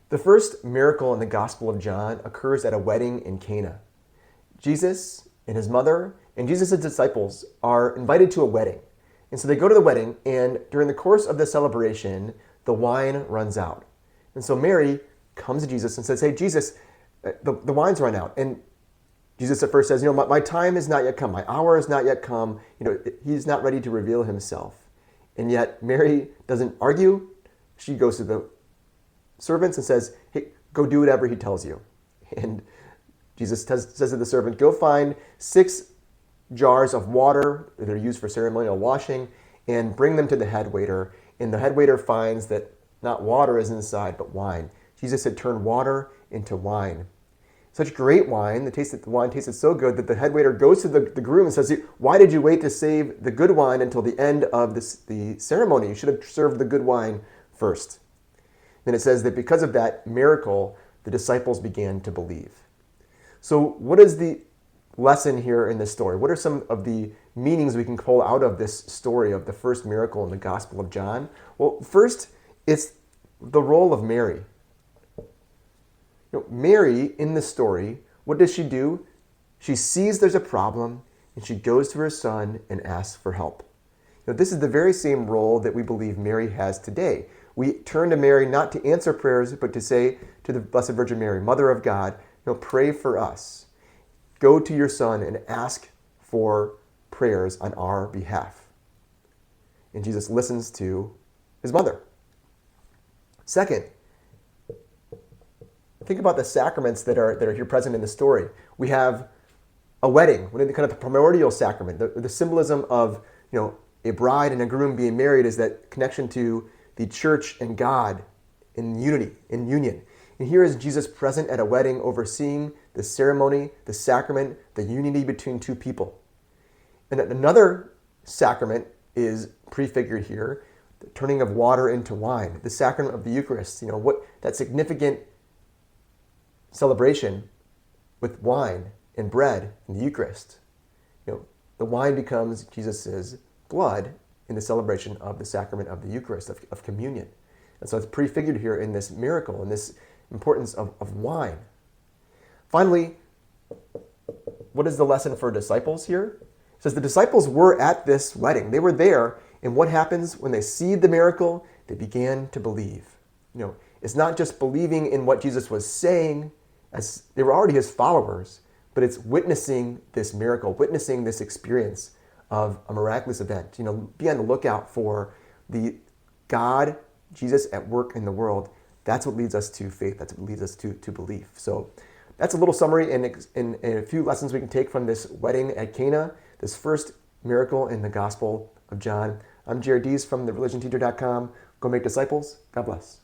The first miracle in the Gospel of John occurs at a wedding in Cana. Jesus and his mother and Jesus' disciples are invited to a wedding. And so they go to the wedding, and during the course of the celebration, the wine runs out. And so Mary comes to Jesus and says, "Hey, Jesus, the wine's run out." And Jesus at first says, my time has not yet come. My hour has not yet come. He's not ready to reveal himself. And yet Mary doesn't argue. She goes to the servants and says, "Hey, go do whatever he tells you." And Jesus says to the servant, "Go find 6 jars of water that are used for ceremonial washing and bring them to the headwaiter." And the headwaiter finds that not water is inside, but wine. Jesus had turned water into wine. Such great wine, the wine tasted so good that the headwaiter goes to the groom and says, "Why did you wait to save the good wine until the end of the ceremony? You should have served the good wine first." Then it says that because of that miracle, the disciples began to believe. So what is the lesson here in this story? What are some of the meanings we can pull out of this story of the first miracle in the Gospel of John? Well, first, it's the role of Mary. Mary, in the story, what does she do? She sees there's a problem, and she goes to her son and asks for help. This is the very same role that we believe Mary has today. We turn to Mary not to answer prayers, but to say to the Blessed Virgin Mary, Mother of God, pray for us. Go to your son and ask for prayers on our behalf. And Jesus listens to his mother. Second, think about the sacraments that are here present in the story. We have a wedding, one of the kind of the primordial sacrament. The symbolism of a bride and a groom being married is that connection to the church and God in unity, in union. And here is Jesus present at a wedding, overseeing the ceremony, the sacrament, the unity between two people. And another sacrament is prefigured here, the turning of water into wine, the sacrament of the Eucharist. What that significant celebration with wine and bread in the Eucharist. The wine becomes Jesus' blood in the celebration of the sacrament of the Eucharist, of communion. And so it's prefigured here in this miracle, in this importance of wine. Finally, what is the lesson for disciples here? It says the disciples were at this wedding. They were there, and what happens when they see the miracle? They began to believe. It's not just believing in what Jesus was saying, as they were already his followers, but it's witnessing this miracle, witnessing this experience of a miraculous event. Be on the lookout for the God, Jesus at work in the world. That's what leads us to faith. That's what leads us to belief. So that's a little summary and a few lessons we can take from this wedding at Cana, this first miracle in the Gospel of John. I'm Jared Dees from thereligionteacher.com. Go make disciples. God bless.